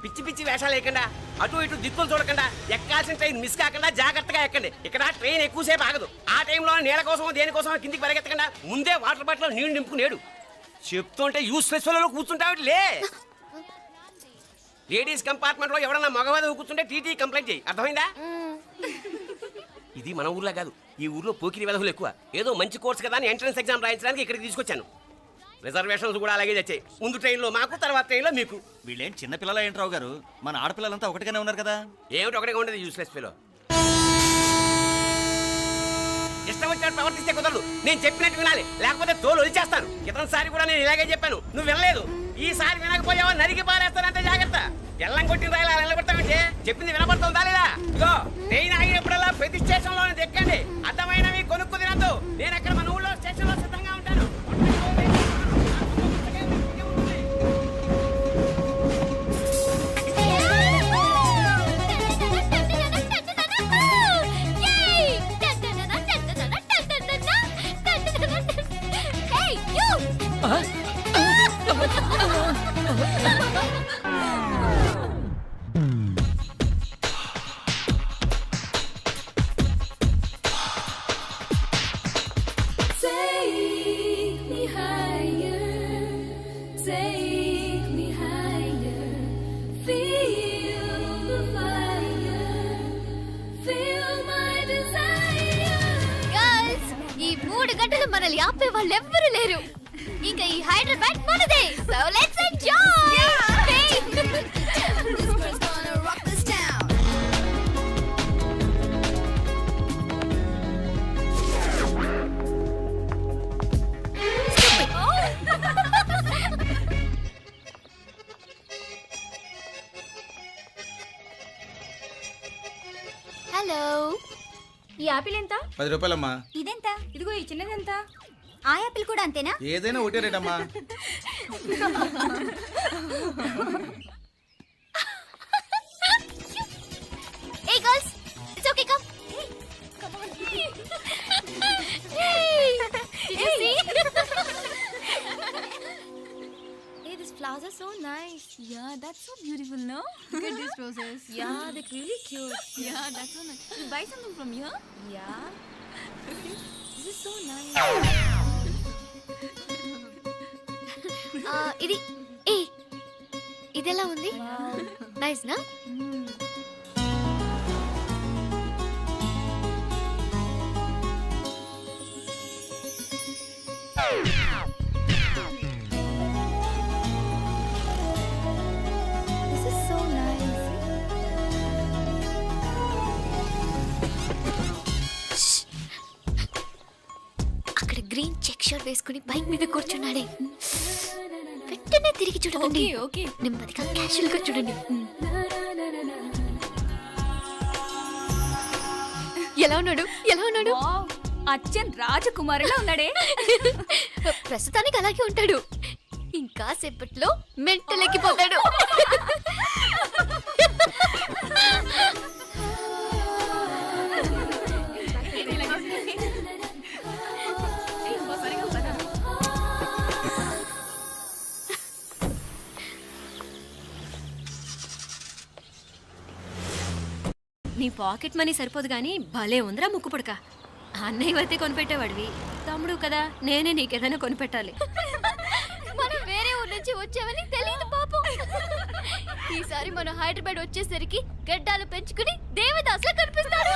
పిచ్చి పిచ్చి వేషాలు వేయకుండా అటు ఇటు దిక్కులు చూడకుండా ఎక్కాల్సిన ట్రైన్ మిస్ కాకుండా జాగ్రత్తగా ఎక్కండి. ఇక్కడ ట్రైన్ ఎక్కువసేపు ఆగదు. ఆ టైంలో నీళ్ళ కోసం దేనికోసం కిందికి పరిగెత్తకుండా ముందే వాటర్ బాటిల్ నీళ్లు నింపుకునేడు. చెప్తుంటే యూస్లెస్ లో కూర్చుంటావు లే. లేడీస్ కంపార్ట్మెంట్ లో ఎవడన్నా మగవాది కూర్చుంటే టీటీ కంప్లైంట్ చేయి. అర్థమైందా? ఇది మన ఊర్లో కాదు, ఈ ఊర్లో పోకిరి వెధవులు ఎక్కువ. ఏదో మంచి కోర్స్ కదా అని ఎంట్రన్స్ ఎగ్జామ్ రాయించడానికి ఇక్కడికి తీసుకొచ్చాను. రిజర్వేషన్స్ కూడా అలాగే తెచ్చాయి. ముందు ట్రైన్లో మాకు, తర్వాత ట్రైన్లో మీకు. వీళ్ళేం చిన్న పిల్లల ఏంట్రావు గారు, మన ఆడపిల్లలంతా ఒకటిగానే ఉన్నారు కదా. ఏమిటి ఒకటిగా ఉండేది యూస్లెస్ ఫెలో. ఇష్టం వచ్చినట్టు ప్రవర్తిస్తే కుదరదు. నేను చెప్పినట్టు వినాలి, లేకపోతే తోలు వదిలేస్తాను. ఇతనిసారి కూడా నేను ఇలాగే చెప్పాను, నువ్వు వినలేదు. ఈసారి వినకపోయావా నరికి పారేస్తానంటే జాగ్రత్త. ఎల్లం కొట్టిన రాయిలా నిలబడతామంటే చెప్పింది వినపడుతుందా లేదా? ఇగో ట్రైన్ ఆగినప్పుడల్లా ప్రతి స్టేషన్ లో ఎక్కండి. అర్థమైనవి కొనుక్కు తినద్దు. నేను అక్కడ మన ఊళ్ళో స్టేషన్ లో సిద్ధంగా ఉంటాను. మనల్ని ఆపే వాళ్ళు ఎవ్వరూ లేరు. ఇంకా ఈ హైదరాబాద్ మనదే. So let's enjoy. హలో, ఈ యాపిల్ ఎంత? 10 రూపాయలమ్మా. ఇదెంత? ఇదిగో ఈ చిన్నది ఎంత? ఆ యాపిల్ కూడా అంతేనా? ఏదైనా ఒకటే రేట్ అమ్మా. Hey girls, it's okay, come. Come on. Hey, did you see? Hey, these flowers are so nice. Yeah, that's so beautiful, no? Look at these roses. Yeah, they're really cute. Yeah, that's so nice. You buy something from here? Yeah. This is so nice. ఇది ఇదెలా ఉంది? Nice నా? This is so nice. అక్కడ green check shirt వేసుకుని bike మీద కూర్చున్నాడే. వెంటనే తిరిగి చూడండి. ఓకే నెమ్మదిగా క్యాషువల్ గా చూడండి. ఎలా ఉన్నాడు? ఎలా ఉన్నాడు? అచ్చన్ రాజకుమారిలా ఉన్నాడే. ప్రస్తుతానికి అలాగే ఉంటాడు. ఇంకా సేపట్లో మెంటల్ ఎక్కిపోతాడు. నీ పాకెట్ మనీ సరిపోదు కానీ భలే ఉందిరా ముక్కు పుడక. అన్నయ్య అయితే కొనిపెట్టేవాడివి, తమ్ముడు కదా నేనే నీకేదైనా కొనిపెట్టాలి. మనం వేరే ఊరు నుంచి వచ్చామని తెలియదు పాపం. ఈసారి మనం హైదరాబాద్ వచ్చేసరికి గడ్డాలు పెంచుకుని దేవదాసులా కనిపిస్తారు.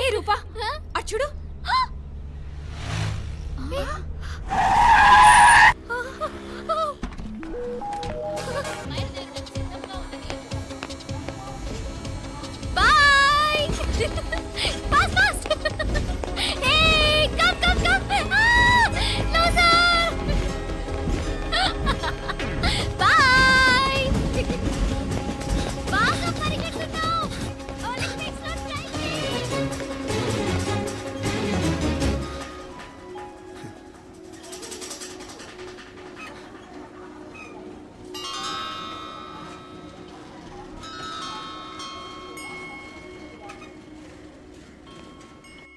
ఏ రూపా అచ్చుడు. Fast, fast! Hey, come, come, come! No, sir! Bye! బాగా పరిగెడుతున్నావు. Olympics లో training.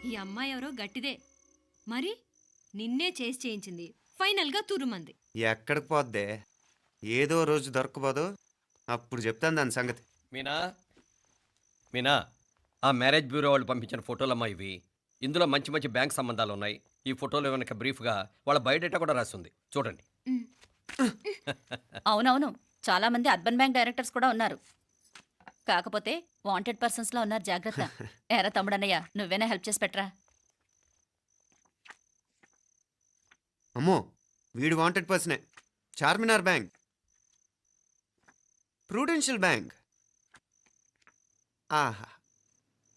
ఈ అమ్మాయి ఎవరో గట్టిదే మరి. నిన్నే చేయించింది. ఫైనల్ గా తురుమంది. ఎక్కడికి పోద్దే? ఏదో రోజు దొరకబోదు, అప్పుడు చెప్తాను దాని సంగతి. మీనా మీనా ఆ మ్యారేజ్ బ్యూరో వాళ్ళు పంపించిన ఫోటోలమ్మా ఇవి. ఇందులో మంచి మంచి బ్యాంక్ సంబంధాలు ఉన్నాయి. ఈ ఫోటోలో వెనక బ్రీఫ్గా వాళ్ళ బయోడేటా కూడా రాస్తుంది, చూడండి. అవునవును, చాలా మంది అర్బన్ బ్యాంక్ డైరెక్టర్స్ కూడా ఉన్నారు. కాకపోతే వాంటెడ్ పర్సన్స్ లో ఉన్నారు, జాగ్రత్త. ఎరా తమ్ముడన్నయ్య, నువ్వేనా హెల్ప్ చేసి పెట్టరా? అమ్మో, వీడు వాంటెడ్ పర్సనే. Charminar bank, Prudential bank. ఆహా,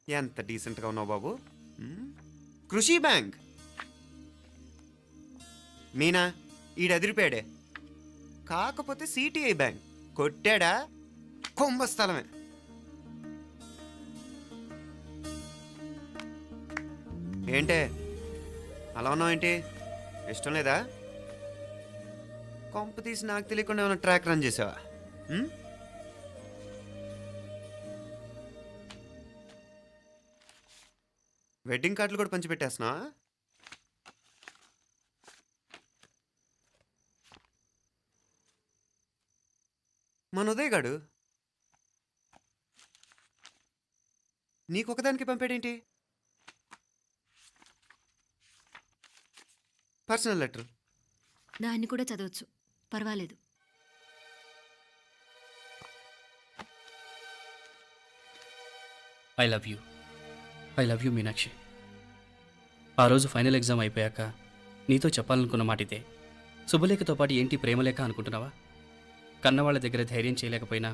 ఎంత డీసెంట్గా ఉన్నావు బాబు. కృషి బ్యాంక్. మీనా, ఈడు ఎదిరిపాడే. కాకపోతే సిటిఐ బ్యాంక్ కొట్టాడా కుంభస్థలమే. ఏంటే అలా ఉన్నావు ఏంటి? ఇష్టం లేదా? కొంప తీసి నాకు తెలియకుండా ఏమైనా ట్రాక్ రన్ చేసావా? వెడ్డింగ్ కార్డులు కూడా పంచిపెట్టేస్తున్నావా? మన ఉదయ్ గాడు నీకొకదానికి పంపాడేంటి? Personal letter. దాన్ని కూడా చదవచ్చు, పర్వాలేదు. I love you Meenakshi. ఆ రోజు ఫైనల్ ఎగ్జామ్ అయిపోయాక నీతో చెప్పాలనుకున్న మాట ఇదే. శుభలేఖతో పాటు ఏంటి ప్రేమలేఖ అనుకుంటున్నావా? కన్నవాళ్ళ దగ్గర ధైర్యం చేయలేకపోయినా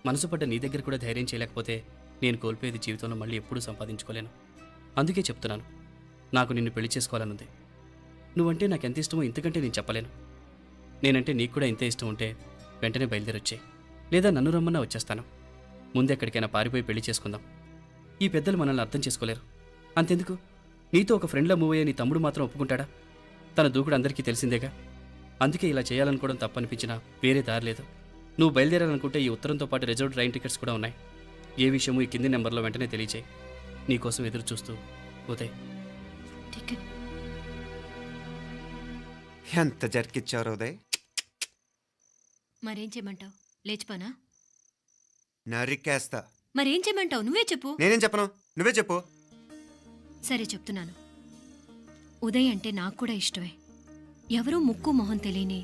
మనసు పడ్డ నీ దగ్గర కూడా ధైర్యం చేయలేకపోతే నేను కోల్పోయేది జీవితంలో మళ్ళీ ఎప్పుడూ సంపాదించుకోలేను. అందుకే చెప్తున్నాను, నాకు నిన్ను పెళ్లి చేసుకోవాలనుంది. నువ్వంటే నాకు ఎంత ఇష్టమో ఇంతకంటే నేను చెప్పలేను. నేనంటే నీకు కూడా ఇంతే ఇష్టం ఉంటే వెంటనే బయలుదేరొచ్చాయి, లేదా నన్ను రమ్మన్నా వచ్చేస్తాను. ముందు ఎక్కడికైనా పారిపోయి పెళ్లి చేసుకుందాం. ఈ పెద్దలు మనల్ని అర్థం చేసుకోలేరు. అంతెందుకు, నీతో ఒక ఫ్రెండ్లా మూవ్ అయ్యే నీ తమ్ముడు మాత్రం ఒప్పుకుంటాడా? తన దూకుడు అందరికీ తెలిసిందేగా. అందుకే ఇలా చేయాలనుకోవడం తప్పనిపించినా వేరే దారి లేదు. నువ్వు బయలుదేరాలనుకుంటే ఈ ఉత్తరంతో పాటు రిజర్వ్ ట్రైన్ టికెట్స్ కూడా ఉన్నాయి. ఏ విషయమూ ఈ కింది నెంబర్లో వెంటనే తెలియచేయి. నీకోసం ఎదురు చూస్తూ ఉదయ్. టికెట్ ఎంత జరికిచ్చారు ఉదయ్. మరేం చేయమంటావు? లేచిపోనా? నరికేస్తా. మరేం చేయమంటావు? నువ్వే చెప్పు. నేనేం చెప్పను, నువ్వే చెప్పు. సరే చెప్తున్నాను. ఉదయ్ అంటే నాకు కూడా ఇష్టమే. ఎవరూ ముక్కు మొహం తెలియని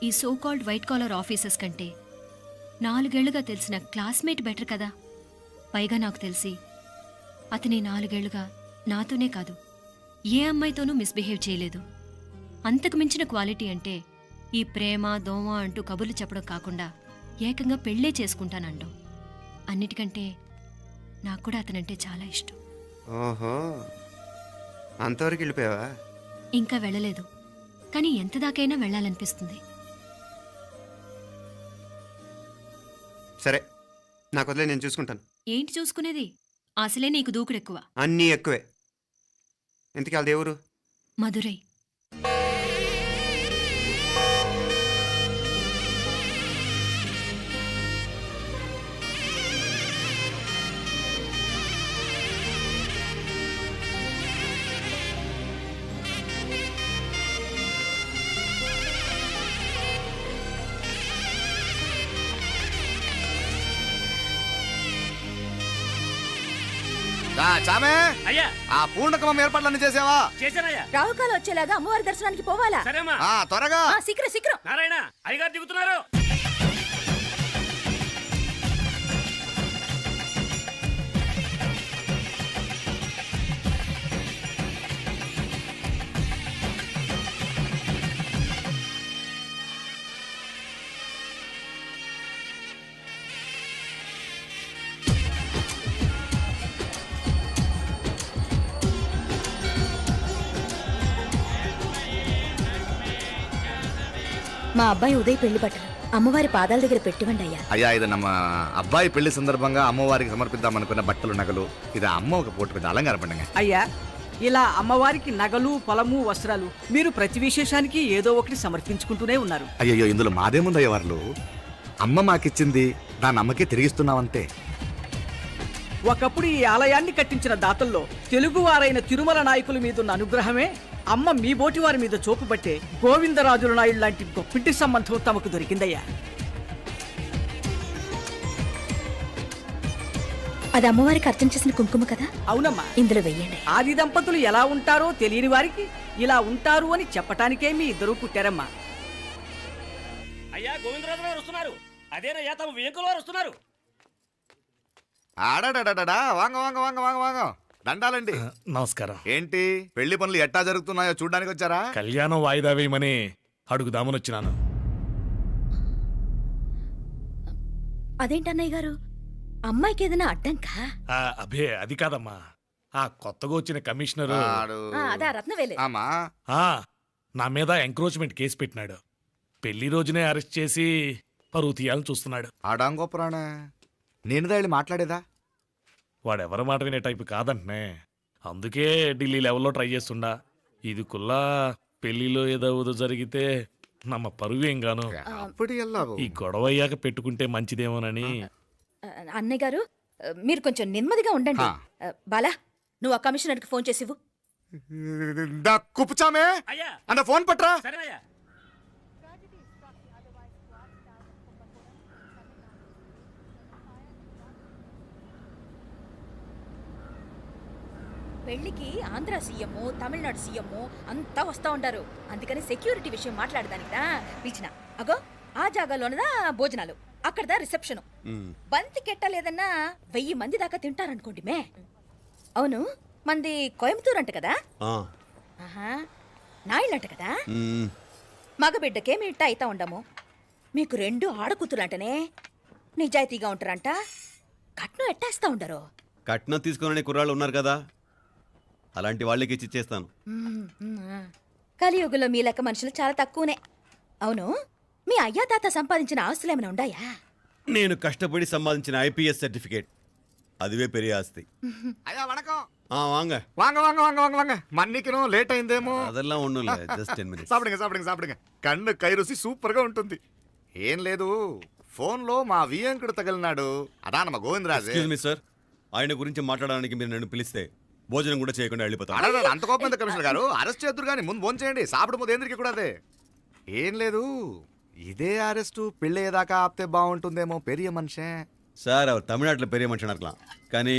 ఈ so called white collar officers కంటే 4 ఏళ్లుగా తెలిసిన క్లాస్మేట్ బెటర్ కదా. పైగా నాకు తెలిసి అతని 4 ఏళ్లుగా నాతోనే కాదు ఏ అమ్మాయితోనూ మిస్బిహేవ్ చేయలేదు. అంతకు మించిన క్వాలిటీ అంటే ఈ ప్రేమ దోమ అంటూ కబుర్లు చెప్పడం కాకుండా ఏకంగా పెళ్ళే చేసుకుంటానంటాం. అన్నిటికంటే నాకు కూడా అతనంటే చాలా ఇష్టం. ఓహో, అంతవరకు వెళ్ళిపోయావా? ఇంకా వెళ్ళలేదు, కానీ ఎంత దాకైనా వెళ్ళాలనిపిస్తుంది. సరే, నాకు వదిలే, నేను చూసుకుంటాను. ఏంటి చూసుకునేది? అసలే నీకు దూకుడెక్కువ. అన్నీ ఎక్కువే. ఇంతకీ వాళ్ళ దేవురు? మధురై. చామే, అయ్యా ఆ పూర్ణకమం ఏర్పాట్లన్నీ చేసావా? చేశానయ్యా. రాహుకాలు వచ్చేలాగా అమ్మవారి దర్శనానికి పోవాలా? సరేమ్మా. త్వరగా. శీఘ్రం శీఘ్రం. నారాయణ, అయ్యగారు దిగుతున్నారు. మా అబ్బాయి ఉదయ్ పెళ్లి బట్టలు అమ్మవారి పాదాల దగ్గర పెట్టివండి అయ్యా. అయ్యా, ఇది నమ్మ అబ్బాయి పెళ్లి సందర్భంగా అమ్మవారికి సమర్పిద్దాం అనుకున్న బట్టలు నగలు. ఇది అమ్మ ఒక పూట పెద్ద అలంకార పండుగ. అయ్యా, ఇలా అమ్మవారికి నగలు పొలము వస్త్రాలు మీరు ప్రతి విశేషానికి ఏదో ఒకటి సమర్పించుకుంటూనే ఉన్నారు. అయ్యో, ఇందులో మాదేముందయ్య వాళ్ళు. అమ్మ మాకిచ్చింది, దాని అమ్మకే తిరిగిస్తున్నామంతే. ఒకప్పుడు ఈ ఆలయాన్ని కట్టించిన దాతల్లో తెలుగువారైన తిరుమల నాయకుల మీదున్న అనుగ్రహమే అమ్మ మీ బోటి వారి మీద చూపుబట్టే గోవిందరాజుల నాయుడు లాంటి గొప్పింటి సంబంధం తమకు దొరికిందయ్యా. అది అమ్మవారికి అర్చన చేసిన కుంకుమ కదా, అవునమ్మా. ఇందులో వెయ్యండి. ఆది దంపతులు ఎలా ఉంటారో తెలియని వారికి ఇలా ఉంటారు అని చెప్పటానికే మీ ఇద్దరూ పుట్టారమ్మా. అయ్యా గోవిందరాజు గారు వస్తున్నారు. అదేనయ్యా తమ వెంకుల వారు వస్తున్నారు. ఆడాడా వాంగ వాంగ వాంగ వాంగ వాంగ దండాలండి. నమస్కారం. ఏంటి పెళ్లి పనులు ఎట్టా జరుగుతున్నాయో చూడడానికి వచ్చారా? కళ్యాణం వాయిదా వేయమని అడుగుదామని వచ్చినాను. అదేంటన్నయ్య గారు, అమ్మాయికి ఏదైనా అడ్డంకా? అభే అది కాదమ్మా, ఆ కొత్తగా వచ్చిన కమిషనర్ అదా రత్నవేలే. ఆమా నా మీద ఎంక్రోచ్మెంట్ కేసు పెట్టినాడు. పెళ్లి రోజునే అరెస్ట్ చేసి పరువు తీయాలని చూస్తున్నాడు. ఆడాంగో పురాణ నేనుదా వెళ్ళి మాట్లాడేదా? వాడెవరి మాట వినే టైపు కాదంటనే. అందుకే ఢిల్లీ లెవెల్లో ట్రై చేస్తుండా. ఇది కుల్లా పెళ్లిలో ఏదో జరిగితే నమ్మ పరువేం గాను. అప్పుడు ఈ గొడవ అయ్యాక పెట్టుకుంటే మంచిదేమోనని. అన్నయ్య గారు మీరు కొంచెం నెమ్మదిగా ఉండండి. బాలా, నువ్వు ఆ కమిషనర్కి ఫోన్ చేసివు. కుప్పుచామే అయ్యా అన్న ఫోన్ పట్రా. సరేనయ్యా. పెళ్లికి ఆంధ్ర సీఎం, తమిళనాడు సీఎం అంతా వస్తా ఉంటారు. అందుకని సెక్యూరిటీ విషయం మాట్లాడదానికిదా పిలిచిన. అగో ఆ జాగాలోనదా భోజనాలు, అక్కడదా రిసెప్షన్. బంతి కెట్టలేదన్నా 1000 మంది దాకా తింటారనుకోండి మే. అవును, మంది కోయంబత్తూర్ అంట కదా? ఆహా, నాయుళ్ళంట కదా? మగబిడ్డకేమి ఇట్ట అయితా ఉండము. మీకు 2 ఆడకూతురంటనే నిజాయితీగా ఉంటారంట. కట్నం ఎట్టేస్తా ఉండరు. కట్నం తీసుకునే కుర్రాళ్ళు ఉన్నారు కదా, అలాంటి వాళ్ళకి ఇచ్చి చేస్తాను. కలియుగంలో మీ లెక్క మనుషులు చాలా తక్కువనే. అవును, మీ అయ్యా తాత సంపాదించిన ఆస్తులు ఏమైనా ఉండాయా? నేను కష్టపడి సంపాదించిన ఐపీఎస్ సర్టిఫికేట్, అదివే పెరిగే ఆస్తి. అయ్యా వణకం. వాంగ వాంగ వాంగ వాంగ వాంగ వాంగ మన్నికిను లేట్ అయిందేమో. అదెల్లా ఉండు, జస్ట్ 10 minutes. సాப்பிடுங்க కన్ను కై రుచి సూపర్ గా ఉంటుంది. ఏం లేదు, ఫోన్ లో మా వియంకుడు తగిలినాడు. అదా నమ్మ గోవిందరాజు. ఎక్స్క్యూజ్ మీ సార్, ఆయన గురించి మాట్లాడడానికి మీరు నన్ను పిలిస్తే భోజనం కూడా చేయకుండా వెళ్ళిపోతాను. అడగ అంత కోపం ఎంత కమిషనర్ గారు? అరెస్ట్ చేద్దరు కానీ ముందు ఫోన్ చేయండి. సాపిడు ముందు ఎందుకు కూడా అదే. ఏం లేదు, ఇదే అరెస్టు పెళ్ళేదాకా ఆపితే బాగుంటుందేమో. పెరియ మనిషే సార్, அவர் தமிழ்நாட்டில் பெரிய మనిషి అనర్కలాం, కానీ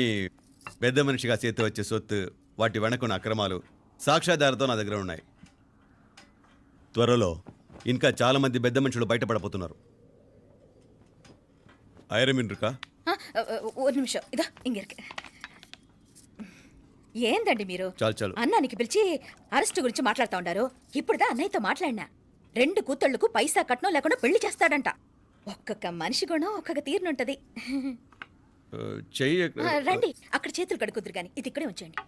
పెద్ద మనిషిగా చేతి వచ్చే సొత్తు, వాటి వెనకున్న అక్రమాలు సాక్ష్యాధారతో నా దగ్గర ఉన్నాయి. త్వరలో ఇంకా చాలా మంది పెద్ద మనుషులు బయటపడబోతున్నారు. ఐరమిన్ రుకా ఒక నిమిషం, ఇదా ఇంక ఏందండి మీరు? చాలు అన్నానికి పిలిచి అరెస్టు గురించి మాట్లాడుతూ ఉండారు. ఇప్పుడుదా అన్నయ్యతో మాట్లాడినా 2 కూతుళ్లకు పైసా కట్నం లేకుండా పెళ్లి చేస్తాడంట. ఒక్కొక్క మనిషి గుణం ఒక్కొక్క తీరునుంటది. చెయ్యి రండి, అక్కడ చేతులు కడుకుదురు గాని ఇది ఇక్కడే ఉంచండి.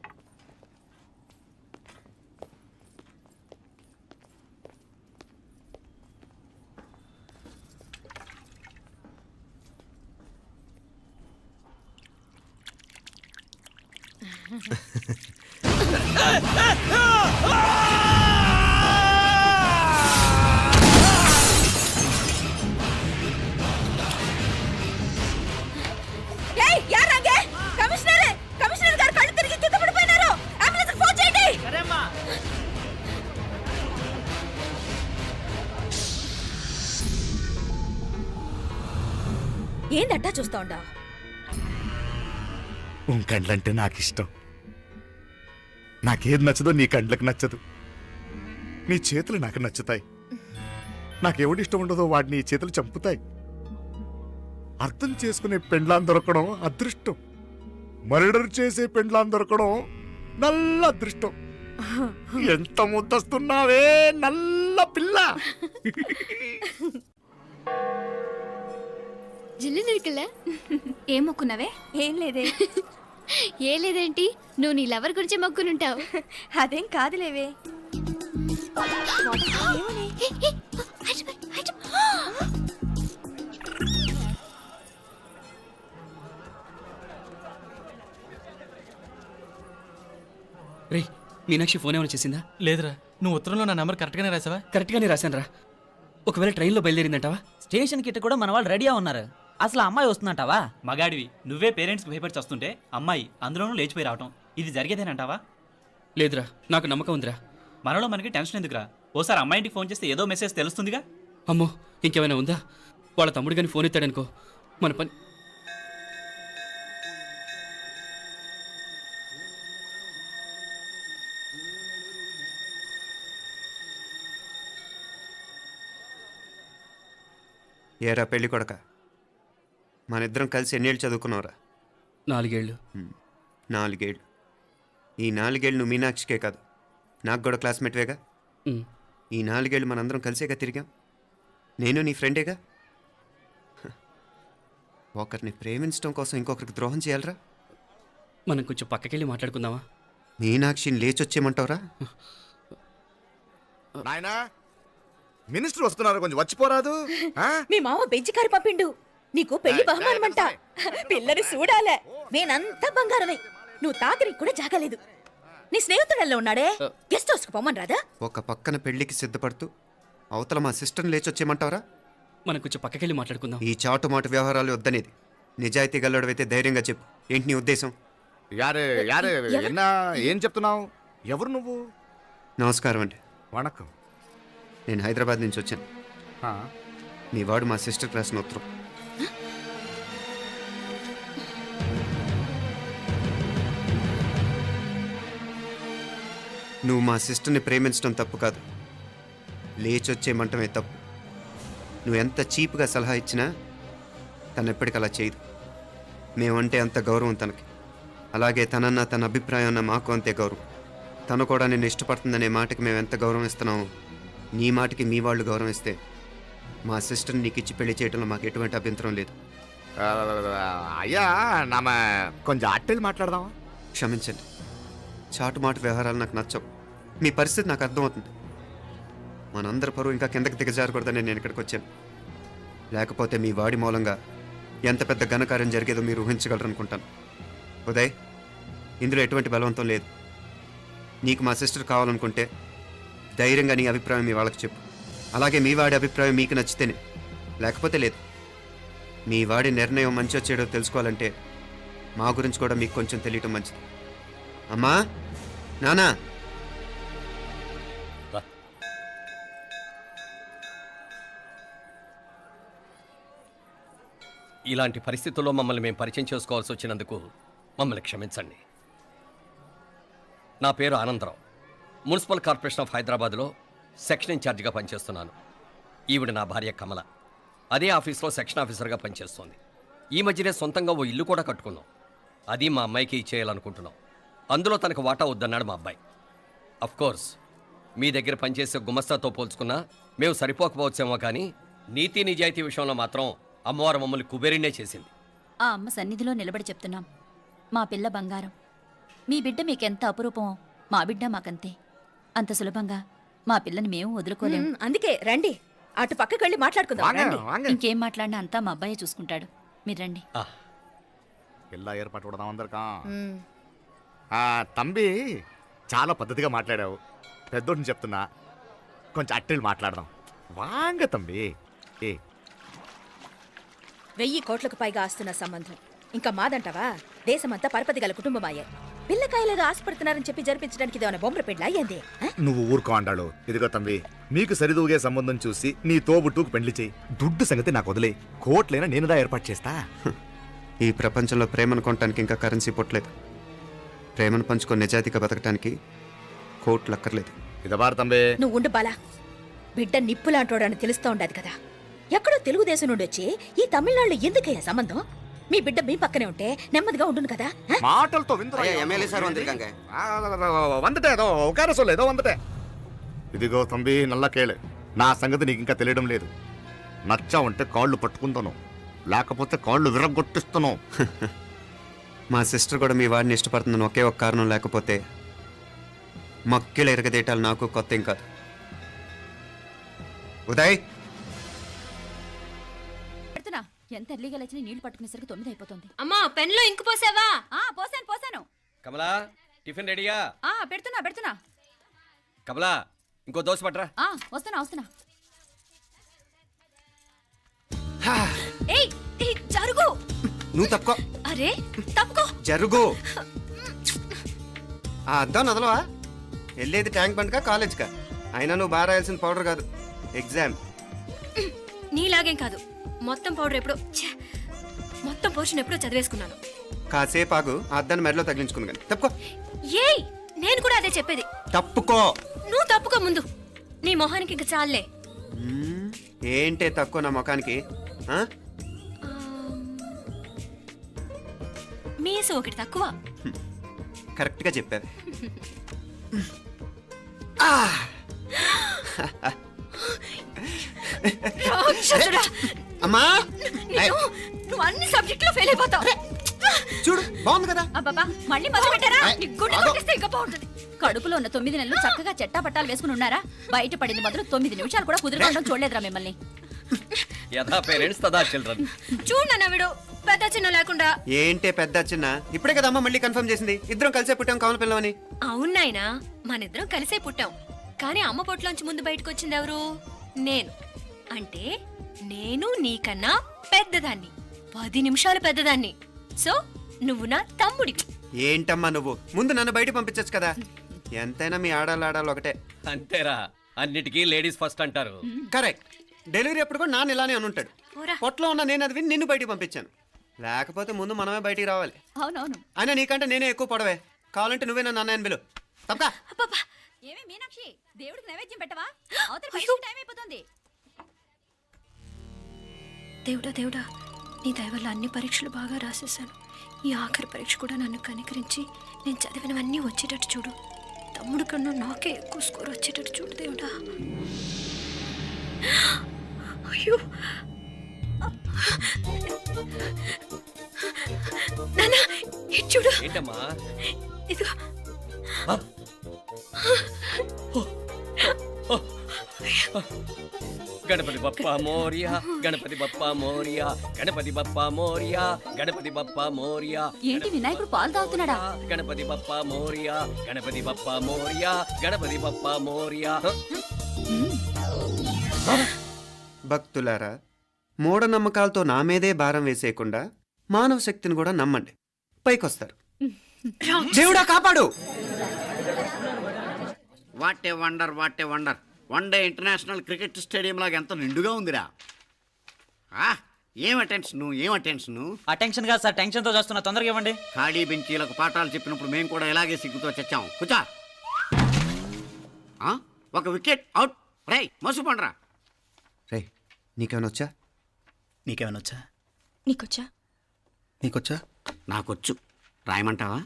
కమిషనర్ గారు కళ్ళు తిరిగి కింద పడిపోయినారు. అంబులెన్స్ ఫోన్ చేయండి. సరేమ్మా. ఏందట్టా చూస్తా ఉండా? కండ్లంటే నాకు ఇష్టం. నాకేది నచ్చదో నీ కండ్లకు నచ్చదు. నీ చేతులు నాకు నచ్చుతాయి. నాకెవడి ఇష్టం ఉండదో వాడిని నీ చేతులు చంపుతాయి. అర్థం చేసుకునే పెండ్లాం దొరకడం అదృష్టం. మర్డర్ చేసే పెండ్లాం దొరకడం నల్ల అదృష్టం. ఎంత ముద్దస్తున్నావే నల్ల పిల్ల. జిల్లు నిరుకులే ఏం మొక్కున్నావే? ఏం లేదే. ఏ లేదేంటి, నువ్వు నీ లవర్ గురించి మొక్కునుంటావు. అదేం కాదులేవే. రే, మీనాక్షి ఫోన్ ఏమైనా చేసిందా? లేదురా, నువ్వు ఉత్తరంలో నా నెంబర్ కరెక్ట్గానే రాసావా? కరెక్ట్గానే రాశాను రా. ఒకవేళ ట్రైన్లో బయలుదేరిందంటావా? స్టేషన్ కిட்ட కూడా మన వాళ్ళు రెడీగా ఉన్నారు. అసలు అమ్మాయి వస్తుందంటావా? మగాడివి నువ్వే పేరెంట్స్కి భయపడి వస్తుంటే అమ్మాయి అందులోనూ లేచిపోయి రావటం ఇది జరిగేదేనంటావా? లేదురా, నాకు నమ్మకం ఉందిరా. మనలో మనకి టెన్షన్ ఎందుకురా? ఓసారి అమ్మాయి ఇంటికి ఫోన్ చేస్తే ఏదో మెసేజ్ తెలుస్తుందిగా. అమ్మో, ఇంకేమైనా ఉందా? వాళ్ళ తమ్ముడు కానీ ఫోన్ ఎత్తాడనుకో, మన పని. ఏరా పెళ్ళి కొడక, మన ఇద్దరం కలిసి ఎన్నేళ్ళు చదువుకున్నావురా? 4 ఏళ్ళు. 4 ఏళ్ళు. ఈ 4 ఏళ్ళు నువ్వు మీనాక్షికే కాదు, నాకు కూడా క్లాస్మేట్వేగా. ఉమ్. ఈ 4 ఏళ్ళు మనందరం కలిసేగా తిరిగాం. నేను నీ ఫ్రెండేగా. ఒకరిని ప్రేమించడం కోసం ఇంకొకరికి ద్రోహం చేయాలరా? మనం కొంచెం పక్కకెళ్ళి మాట్లాడుకుందామా? మీనాక్షిని లేచొచ్చేయమంటావురా? నాయనా మినిస్టర్ వస్తున్నారు, కొంచెం వచ్చిపోరాదు. మీ మామ బెంచి కారు పంపిండు. నీకు పెళ్లి బహుమానమంట. పిల్లని చూడాలే. నేనంతా బంగారమే. నువ్వు తాకరికి కూడా జాగలేదు. నీ స్నేహితుడల్లో ఉన్నాడే, గెస్ట్ హౌస్కి పొమ్మని రాదా? ఒక పక్కన పెళ్లికి సిద్ధపడుతూ అవతల మా సిస్టర్ని లేచొచ్చేయమంటావరా? మనం కొంచెం పక్కకెళ్ళి మాట్లాడుకుందాం. ఈ చాటుమాటు వ్యవహారాలు వద్దనేది. నిజాయితీ గల్లడవైతే ధైర్యంగా చెప్పు. ఏంటి నీ ఉద్దేశం? యారే యారే ఎన్నా ఏం చెప్తున్నావు? ఎవరు నువ్వు? నమస్కారం అండి. వణకం. నేను హైదరాబాద్ నుంచి వచ్చాను. మీ వాడు మా సిస్టర్ రాసిన ఉత్తరం. నువ్వు మా సిస్టర్ని ప్రేమించడం తప్పు కాదు, లేచొచ్చేయమంటమే తప్పు. నువ్వు ఎంత చీప్గా సలహా ఇచ్చినా తను ఎప్పటికీ అలా చేయదు. మేమంటే అంత గౌరవం తనకి, అలాగే తనన్న తన అభిప్రాయం అన్న మాకు అంతే గౌరవం. తను కూడా నిన్ను ఇష్టపడుతుందనే మాటకి మేము ఎంత గౌరవం ఇస్తున్నామో నీ మాటకి మీ వాళ్ళు గౌరవం ఇస్తే మా సిస్టర్ని నీకు ఇచ్చి పెళ్లి చేయడంలో మాకు ఎటువంటి అభ్యంతరం లేదు. అయ్యా నామ కొంచెం అట్టెళ్ళి మాట్లాడదామా? క్షమించండి, చాటుమాటు వ్యవహారాలు నాకు నచ్చవు. మీ పరిస్థితి నాకు అర్థమవుతుంది. మనందరి పరువు ఇంకా కిందకి దిగజారకూడదని నేను ఇక్కడికి వచ్చాను. లేకపోతే మీ వాడి మూలంగా ఎంత పెద్ద ఘనకార్యం జరిగేదో మీరు ఊహించగలరు అనుకుంటాను. ఉదయ్, ఇందులో ఎటువంటి బలవంతం లేదు. నీకు మా సిస్టర్ కావాలనుకుంటే ధైర్యంగా నీ అభిప్రాయం మీ వాళ్ళకి చెప్పు. అలాగే మీ వాడి అభిప్రాయం మీకు నచ్చితేనే, లేకపోతే లేదు. మీ వాడి నిర్ణయం మంచో చెడో తెలుసుకోవాలంటే మా గురించి కూడా మీకు కొంచెం తెలియటం మంచిది. అమ్మా, నానా, ఇలాంటి పరిస్థితుల్లో మమ్మల్ని మేము పరిచయం చేసుకోవాల్సి వచ్చినందుకు మమ్మల్ని క్షమించండి. నా పేరు ఆనందరావు. మున్సిపల్ కార్పొరేషన్ ఆఫ్ హైదరాబాద్లో సెక్షన్ ఇన్ఛార్జిగా పనిచేస్తున్నాను. ఈవిడ నా భార్య కమల. అదే ఆఫీస్లో సెక్షన్ ఆఫీసర్గా పనిచేస్తోంది. ఈ మధ్యనే సొంతంగా ఓ ఇల్లు కూడా కట్టుకున్నాం. అది మా అమ్మాయికి ఇచ్చేయాలనుకుంటున్నాం. అందులో తనకు వాటా వద్దన్నాడు మా అబ్బాయి. కోర్స్ మీ దగ్గర పనిచేసే గుమస్తాతో పోల్చుకున్నా మేము సరిపోకపోవచ్చేమో, కానీ నీతి నిజాయితీ విషయంలో మాత్రం అమ్మవారు మమ్మల్ని కుబేరినే చేసింది. ఆ అమ్మ సన్నిధిలో నిలబడి చెప్తున్నాం, మా పిల్ల బంగారం. మీ బిడ్డ మీకెంత అపురూపమో మా బిడ్డ మాకంతే. అంత సులభంగా మా పిల్లని మేము వదులుకోలేం. అందుకే రండి, అటు పక్కకి వెళ్ళి మాట్లాడుకుందాం. రండి. ఇంకేం మాట్లాడినా అంతా మా అబ్బాయే చూసుకుంటాడు. మీరు రండి. ఎలా ఏర్పాటు కొడదాం అందరికా? తంబి చాలా పద్ధతిగా మాట్లాడావు. పెద్దోడిని చెప్తున్నా, కొంచెం అట్టెళ్ళి మాట్లాడదాం. వాంగ తంబి. 1000 కోట్లకు పైగా ఆస్తున్న సంబంధం ఇంకా మాదంటావా? దేశమంతా పరపతి గల కుటుంబమాయే. పిల్లకాయలేదో ఆశపడుతున్నారని చెప్పి జరిపించడానికి ఇదేమైనా బొమ్మర పెళ్ళి అయ్యింది? నువ్వు ఊరుకో అండాడు. ఇదిగో తంబి, మీకు సరిదూగే సంబంధం చూసి నీ తోబుట్టుకు పెళ్లి చేయి. దుడ్డు సంగతి నాకు వదిలే. కోట్లైనా నేనుదా ఏర్పాటు చేస్తా. ఈ ప్రపంచంలో ప్రేమను కొనటానికి ఇంకా కరెన్సీ పుట్టలేదు. ప్రేమను పంచుకొని నిజాయితీగా బతకటానికి కోట్లు అక్కర్లేదు. ఇదబారు తంబి. నువ్వు ఉండు బాలా. బిడ్డ నిప్పులాంటోడని తెలుస్తూ ఉండదు కదా. ఎక్కడో తెలుగుదేశం నుండి వచ్చి ఈ తమిళనాడులో ఎందుకయ్యా సంబంధం? మీ బిడ్డ మీ పక్కనే ఉంటే నెమ్మదిగా ఉండును కదా. మాటలతో ఇదిగో తంబి, నల్ల కేళే. నా సంగతి నీకు ఇంకా తెలియడం లేదు. నచ్చావంటే కాళ్ళు పట్టుకుంటాను, లేకపోతే కాళ్ళు విరగొట్టిస్తాను. మా సిస్టర్ కూడా మీ వాడిని ఇష్టపడుతుందని ఒకే ఒక కారణం లేకపోతే మక్కిల ఎరగదేటాలు నాకు కొత్త ఏం కాదు. ఉదయ్, పెడుతున్నా. ఎంత ఎర్లీగా లేచిన నీళ్లు పట్టుకునేసరికి 9 అయిపోతుంది. అమ్మా, పెన్లో ఇంకు పోసావా? పోసాను. కమలా, టిఫిన్ రెడీగా? పెడుతున్నా. కమలా, ఇంకో దోశ పట్రా. వస్తున్నా. ఏయ్, జరుగు. నువ్వు తప్పుకో. అరే తప్పుకో. జరుగు. ఆ అద్దం నదలవా? వెళ్ళేది ట్యాంక్ బండ్కా కాలేజ్కా? అయినా నువ్వు బాగా రాయాల్సిన పౌడర్ కాదు, ఎగ్జామ్. నీలాగేం కాదు. మొత్తం పోర్షన్ ఎప్పుడో చదివేసుకున్నాను. కాసేపు ఆగు, ఆ అద్దాన్ని మెడలో తగిలించుకుంది కానీ. తప్పుకో. ఏయ్, నేను కూడా అదే చెప్పేది. తప్పుకో. నువ్వు తప్పుకో ముందు. నీ మొహానికి ఇంక చాలే. ఏంటే తక్కువ నా ముఖానికి ఆ? మీసు ఒకటి తక్కువ. కరెక్ట్గా చెప్పావు. రాక్షసుడా! అమ్మా నువ్వు అన్ని సబ్జెక్టులో ఫెయిల్ అయిపోతావు. చూడు బాగుంది కదా. అబ్బబ్బా మళ్ళీ మొదలు పెట్టారా? నీ గుండె కొట్టేస్తే ఇంకా బాగుంటుంది. కడుపులో ఉన్న 9 నెలలు చక్కగా చెట్టా పట్టాలు వేసుకుని ఉన్నారా? బయట పడింది మొదలు 9 నిమిషాలు కూడా కుదిరకుండా చూడలేదురా మిమ్మల్ని. యథా పేరెంట్స్ తదా చిల్డ్రన్. చూడన్న వీడు పెద్ద చిన్న లేకుండా. ఏంటే పెద్ద చిన్న ఇప్పుడే కదా అమ్మ మళ్ళీ కన్ఫర్మ్ చేసింది ఇద్దరం కలిసే పుట్టాం కావాలి పిల్లవని. అవునాయినా మనిద్దరం కలిసే పుట్టాం. కానీ అమ్మ పొట్లోంచి ముందు బయటకు వచ్చింది ఎవరు? నేను. అంటే నేను నీకన్నా పెద్దదాన్ని, 10 నిమిషాలు పెద్దదాన్ని. సో నువ్వు నా తమ్ముడి. ఏంటమ్మా నువ్వు ముందు నన్ను బయట పంపించచ్చు కదా. ఎంతైనా మీ ఆడాలి ఒకటే. అంతేరా, అన్నిటికీ లేడీస్ ఫస్ట్ అంటారు. కరెక్ట్. డెలివరీ అప్పుడు కూడా నాన్న ఇలానే అని ఉంటాడు. పొట్లో ఉన్న నేను అది విని నిన్ను బయటికి పంపించాను. లేకపోతే ముందు మనమే బయటికి రావాలి. అవునవును. అయినా నీకంటే నేనే ఎక్కువ పొడవే. కావాలంటే నువ్వే నన్ను అన్నయ్యను పిలు. తప్పకా. ఏమే మీనాక్షి, దేవుడికి నైవేద్యం పెట్టవా? అవతల టైం అయిపోతుంది. దేవుడా దేవుడా, నీ దయ వల్ల అన్ని పరీక్షలు బాగా రాసేసాను. ఈ ఆఖరి పరీక్ష కూడా నన్ను కనికరించి నేను చదివినవన్నీ వచ్చేటట్టు చూడు. తమ్ముడు కన్నా నాకే ఎక్కువ స్కోర్ వచ్చేటట్టు చూడు దేవుడా. అయ్యో నాన్నా, ఇది చూడు. ఏంటమ్మా? ఇదిగో. గణపతి బప్పా మోరియా, గణపతి బప్పా మోరియా, గణపతి బప్పా మోరియా, గణపతి బప్పా మోరియా. ఏంటి వినాయకుడు పాలు తాగుతున్నాడా? గణపతి బప్పా మోరియా, గణపతి బప్పా మోరియా, గణపతి బప్పా మోరియా. భక్తులారా, మూఢనమ్మకాలతో నా మీదే భారం వేసేయకుండా మానవ శక్తిని కూడా నమ్మండి, పైకొస్తారు. దేవుడా కాపాడు. What a wonder, what a wonder. 1 day international cricket stadium లాగా ఎంత నిండుగా ఉందిరా. ఏం అటెన్షన్. అటెన్షన్ కాదు సార్, టెన్షన్ తో చేస్తున్నా. తొందరగా ఇవ్వండి. ఖాళీ బెంచీలకు పాఠాలు చెప్పినప్పుడు మేము కూడా ఇలాగే సిగ్గుతో చచ్చాం. కూర్చో. ఒక వికెట్ అవుట్. రై మసు పండ్రా. రే నీకేమైనా వచ్చా? నీకేమైనా వచ్చా? నీకొచ్చా? నీకొచ్చా? నాకొచ్చు. రాయమంటావా?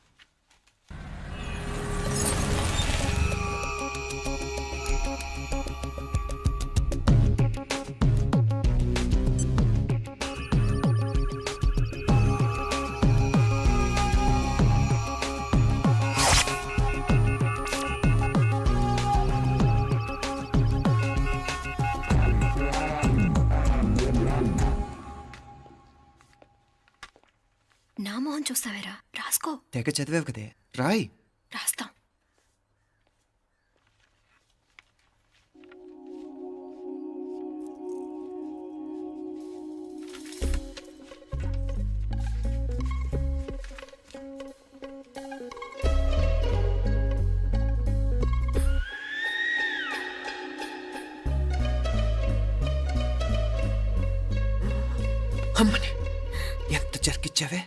నా మొహం చూస్తావేరా? రాసుకో. తెగ చదివావు కదే, రాయ్. రాస్తాం. అమ్మని ఎంత జరికిచ్చావే.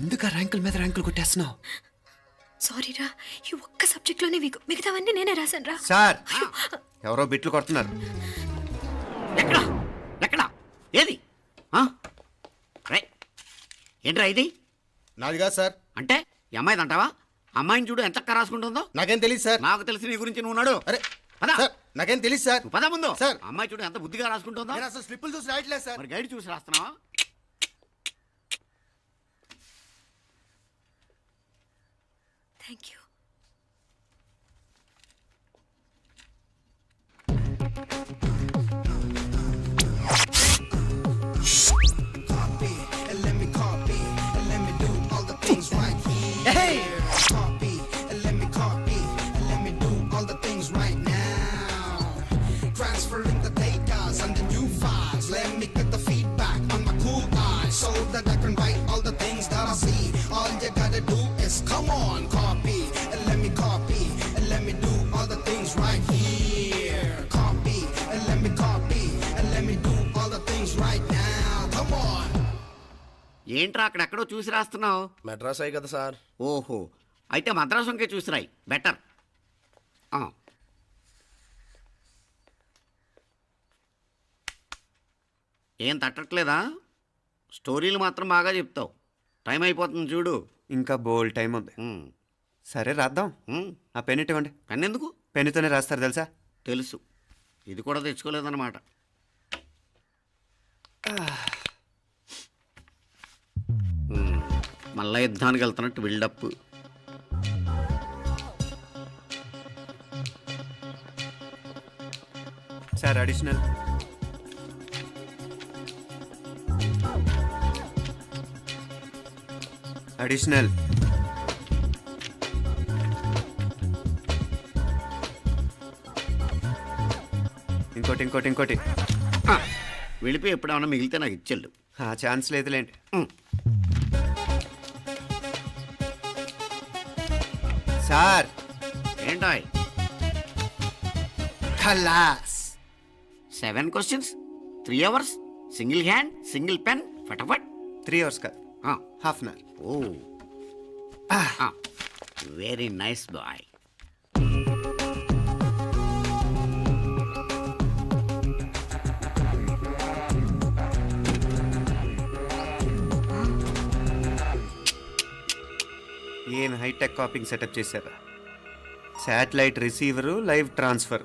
ఎందుకు ర్యాంకుల మీద ర్యాంకులు కొట్టేస్తున్నావు? సారీరా, ఈ ఒక్క సబ్జెక్ట్లోనే మిగతావన్నీ నేనే రాశాను రా. సార్ ఎవరో బిట్లు కొడుతున్నారు. ఎక్కడా ఏది? ఏంట్రా ఇది? నాది కాదు సార్. అంటే ఈ అమ్మాయిది అంటావా? అమ్మాయిని చూడు ఎంత రాసుకుంటుందో. నాకేం తెలియదు సార్. నాకు తెలిసి నీ గురించి నువ్వు నాడు. అరే పద. సార్, నాకేం తెలియదు సార్. పద ముందు. సార్. అమ్మాయి చూడు ఎంత బుద్ధిగా రాసుకుంటుందో. నేను అసలు స్లిప్పులు చూసి రాయట్లేదు సార్. మరి గైడ్ చూసి రాస్తున్నావా? Thank you. ఏంట్రా అక్కడెక్కడో చూసి రాస్తున్నావు? మెడ్రాస్ అయ్యి కదా సార్. ఓహో, అయితే మద్రాసు వంకే చూసి రాయి, బెటర్. ఏం తట్టట్లేదా? స్టోరీలు మాత్రం బాగా చెప్తావు. టైం అయిపోతుంది చూడు. ఇంకా బోల్డ్ టైం ఉంది. సరే రాద్దాం. ఆ పెన్ ఇవ్వండి. పెన్ ఎందుకు? పెన్నుతోనే రాస్తారు తెలుసా? తెలుసు. ఇది కూడా తెచ్చుకోలేదన్నమాట. మళ్ళా యుద్ధానికి వెళ్తున్నట్టు బిల్డప్. Sir additional. అడిషనల్. ఇంకోటి ఇంకోటి ఇంకోటి. వెళ్ళిపోయి ఎప్పుడేమన్నా మిగిలితే నాకు ఇచ్చెళ్ళు. ఆ ఛాన్స్ లేదులేండి. సార్ ఏంటాయ్? ఖలాస్. 7 questions, 3 hours, single hand, single pen, ఫటాఫట్. 3 hours కాదు, half an hour. Oh very nice boy. ఏం హైటెక్ కాపింగ్ సెటప్ చేశారా? Satellite receiver, live transfer.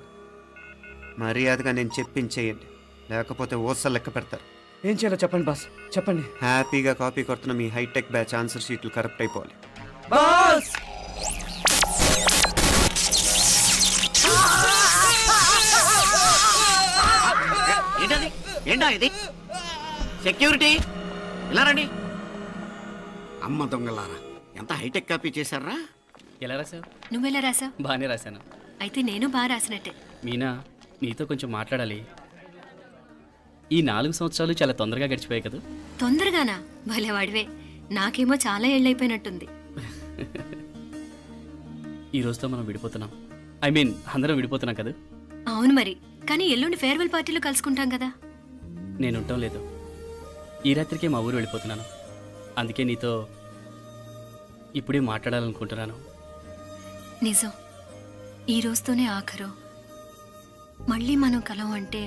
మర్యాదగా నేను చెప్పించేయండి, లేకపోతే ఓసలు లెక్క పెడతారు. ఏం చేయాలో చెప్పండి బాస్, చెప్పండి. హ్యాపీగా కాపీ కొడుతున్న మీ హైటెక్ బ్యాచ్ ఆన్సర్ షీట్లు కరప్ట్ అయిపోవాలి. బాస్ ఏంటది? ఏంటా ఇది? సెక్యూరిటీ ఇలా రండి. అమ్మ దొంగలారా, ఎంత హైటెక్ కాపీ చేశారా? ఎలా రాసావు? నువ్వెలా రాసావు? బాగానే రాశాను. అయితే నేను బాగా రాసినట్టే. మీనా, నీతో కొంచెం మాట్లాడాలి. ఈ 4 సంవత్సరాలు చాలా తొందరగా గడిచిపోయాయి కదా? తొందరగానా? భలేవాడివే. నాకేమో చాలా ఏళ్ళైపోయినట్టుంది. ఈ రోజుతో మనం విడిపోతున్నాం. ఐ మీన్ అందరం విడిపోతున్నాం కదా? అవును మరి, కానీ ఎల్లుండి ఫేర్వెల్ పార్టీలో కలుసుకుంటాం కదా. నేను ఉండటం లేదు. ఈ రాత్రికే మా ఊరు వెళ్ళిపోతున్నాను. అందుకే నీతో ఇప్పుడే మాట్లాడాలనుకుంటున్నాను. నిజం, ఈ రోజుతోనే ఆఖరు. మళ్ళీ మనం కలం అంటే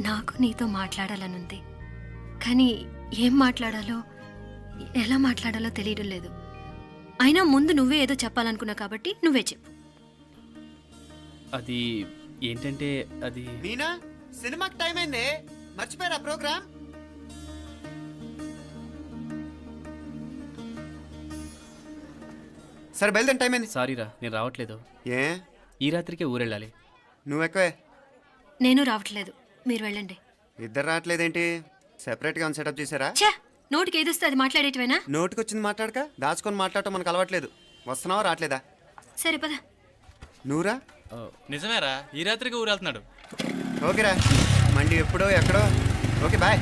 నాకు నీతో మాట్లాడాలనుంది. కానీ ఏం మాట్లాడాలో, ఎలా మాట్లాడాలో తెలియడం లేదు. అయినా ముందు నువ్వే ఏదో చెప్పాలనుకున్నా కాబట్టి నువ్వే చెప్పు. అది ఏంటంటే అది మీనా, సినిమాకి టైం అయింది, మర్చిపోయారా ప్రోగ్రామ్? సరే బయలుదేరి, టైం అయింది. సారీరా, నేను రావట్లేదు. ఏ? ఈ రాత్రికే ఊరెళ్ళాలి. నువ్వు ఎక్కువే. నేను రావట్లేదు, మీరు వెళ్ళండి. ఇద్దరు రావట్లేదేంటి? సెపరేట్గా సెటప్ చేశారా? ఛే, నోటికి ఏదొస్తే అది మాట్లాడేటివేనా? నోటికొచ్చింది మాట్లాడక దాచుకొని మాట్లాడటం మనకు అలవాట్లేదు. వస్తున్నావా రావట్లేదా? సరే పద. నువ్వురా. నిజమేరా, ఈ రాత్రికి ఊరు వెళ్తున్నాడు. ఓకేరా, మండి ఎప్పుడో ఎక్కడో. Okay bye.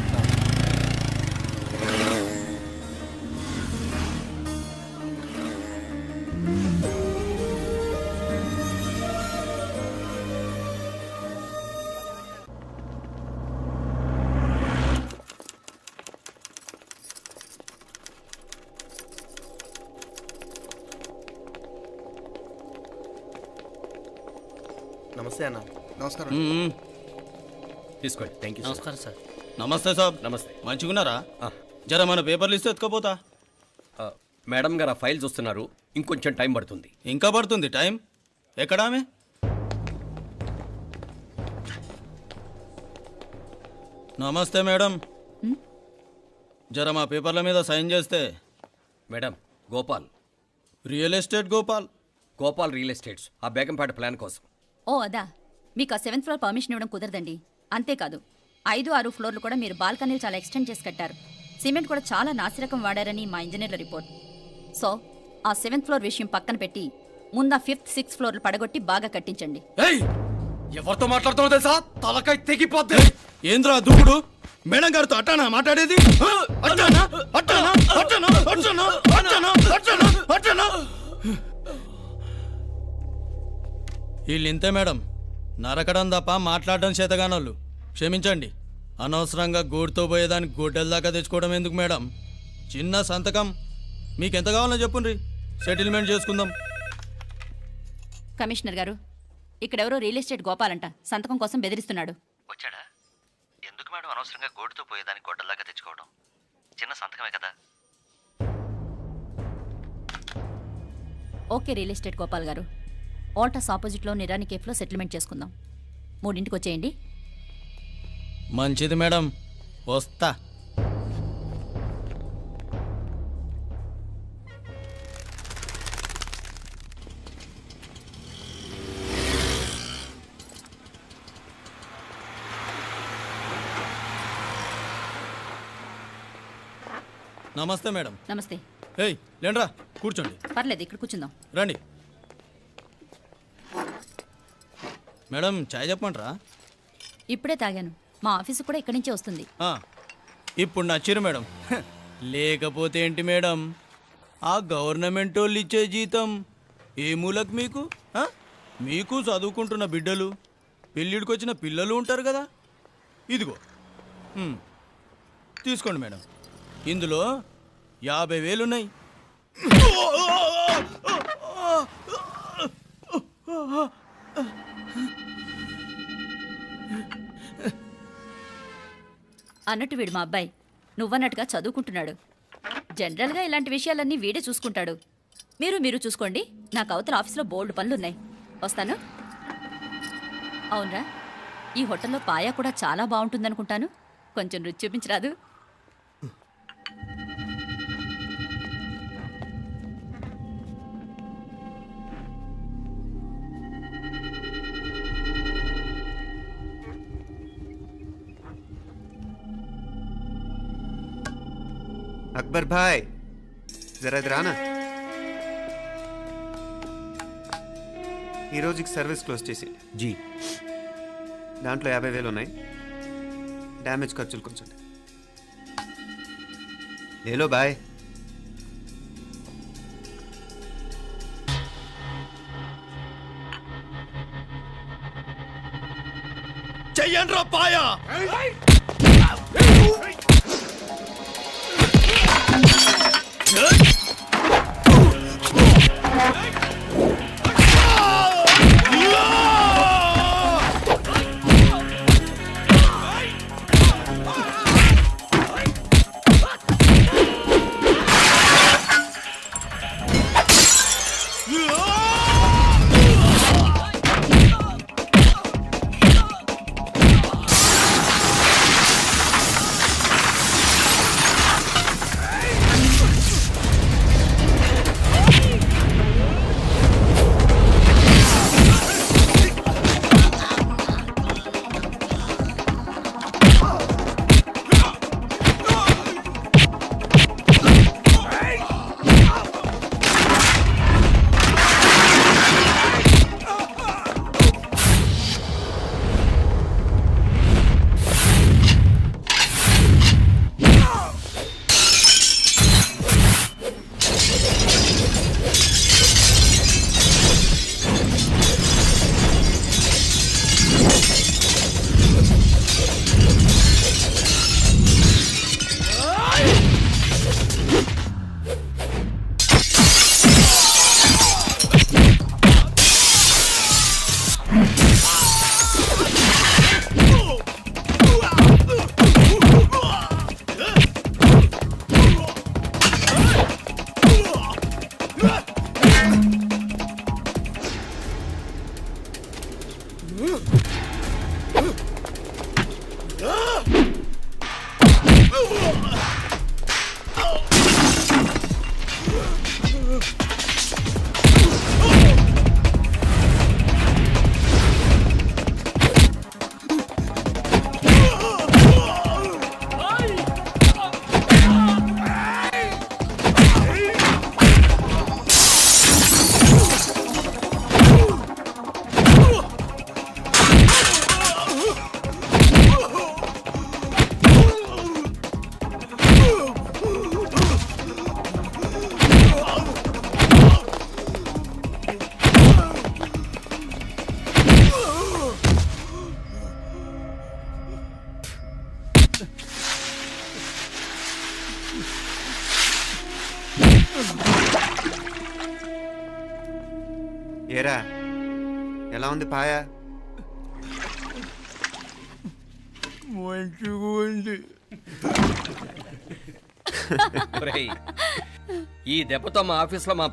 నమస్తే అన్న. నమస్కారం. తీసుకోండి. Thank you. నమస్కారం సార్. నమస్తే సాబ్. నమస్తే. మంచిగున్నారా? జర మన పేపర్లు ఇస్తే ఎత్తుకపోతా. మేడం గారు ఆ ఫైల్ చూస్తున్నారు, ఇంకొంచెం టైం పడుతుంది. ఇంకా పడుతుంది టైం? ఎక్కడ ఆమె? నమస్తే మేడం, జర మా పేపర్ల మీద సైన్ చేస్తే. Madam, Gopal. Real estate Gopal. Gopal real estates, ఆ బేగంపేట ప్లాన్ కోసం. ఓ అదా, మీకు ఆ 7th ఫ్లోర్ పర్మిషన్ ఇవ్వడం కుదరదండి. అంతేకాదు 5, 6 ఫ్లోర్లు కూడా మీరు బాల్కనీలు చాలా ఎక్స్టెండ్ చేసి కట్టారు. సిమెంట్ కూడా చాలా నాసిరకం వాడారని మా ఇంజనీర్ల రిపోర్ట్. సో ఆ 7th ఫ్లోర్ విషయం పక్కన పెట్టి ముందు ఆ 5th, 6th ఫ్లోర్లు పడగొట్టి బాగా కట్టించండి. ఎవరితో మాట్లాడుతున్నావు తెలుసా? తలకాయ తెగిపోద్ది. ఏంద్రా దూకుడు? మేడం గారితో అట్టానా మాట్లాడేది? అట్టానా అట్టానా అట్టానా అట్టానా అట్టానా అట్టానా అట్టానా? వీళ్ళు ఇంతే మేడం, నరకడం తప్ప మాట్లాడడం చేతగానోళ్ళు. క్షమించండి, అనవసరంగా గోడుతో పోయేదానికి గోటెల దాకా తెచ్చుకోవడం ఎందుకు మేడం? చిన్న సంతకం మీకెంత కావాలో చెప్పుండ్రి, సెటిల్మెంట్ చేసుకుందాం. కమిషనర్ గారు, ఇక్కడెవరో రియల్ ఎస్టేట్ గోపాలంట సంతకం కోసం బెదిరిస్తున్నాడు. వచ్చాడా? ఎందుకు మేడం అనవసరంగా గోటుతో పోయేదానికి గొడ్డల్లాగా తెచ్చుకోవడం? చిన్న సంతకమే కదా. ఓకే రియల్ ఎస్టేట్ గోపాల్ గారు, ఆల్టాస్ ఆపోజిట్లో నిరాని కేఫ్లో సెటిల్మెంట్ చేసుకుందాం. 3ంటికి వచ్చేయండి. మంచిది మేడం, వస్తా. నమస్తే మేడం. నమస్తే. ఏయ్ లేండ్రా, కూర్చోండి. పర్లేదు, ఇక్కడ కూర్చుందాం. రండి మేడం, చాయ్ చెప్పమంటారా? ఇప్పుడే తాగాను. మా ఆఫీసు కూడా ఇక్కడి నుంచే వస్తుంది. ఇప్పుడు నచ్చిరు మేడం. లేకపోతే ఏంటి మేడం, ఆ గవర్నమెంట్ వాళ్ళు ఇచ్చే జీతం ఏ మూలకు మీకు? మీకు చదువుకుంటున్న బిడ్డలు, పెళ్ళిడికి వచ్చిన పిల్లలు ఉంటారు కదా. ఇదిగో తీసుకోండి మేడం, ఇందులో 50,000 ఉన్నాయి. అన్నట్టు వీడు మా అబ్బాయి నువ్వన్నట్టుగా చదువుకుంటున్నాడు. జనరల్గా ఇలాంటి విషయాలన్నీ వీడే చూసుకుంటాడు. మీరు చూసుకోండి. నాకు అవతల ఆఫీస్లో బోల్డ్ పనులున్నాయి. వస్తాను. అవునరా, ఈ హోటల్లో పాయా కూడా చాలా బాగుంటుందనుకుంటాను. కొంచెం రుచి చూపించరాదు? అక్బర్ భాయ్ జరా ఇది రానా. ఈ రోజుకి సర్వీస్ క్లోజ్ చేసి జీ. దాంట్లో 50,000 ఉన్నాయి. డ్యామేజ్ ఖర్చులు కొంచెం. లేలో బాయ్. చెయ్యండ్రా పాయా. ఏరా ఎలా ఉంది పాయా? మంచిగా ఉంది. ఒరేయ్, ఈ దెబ్బతో మా ఆఫీస్లో మా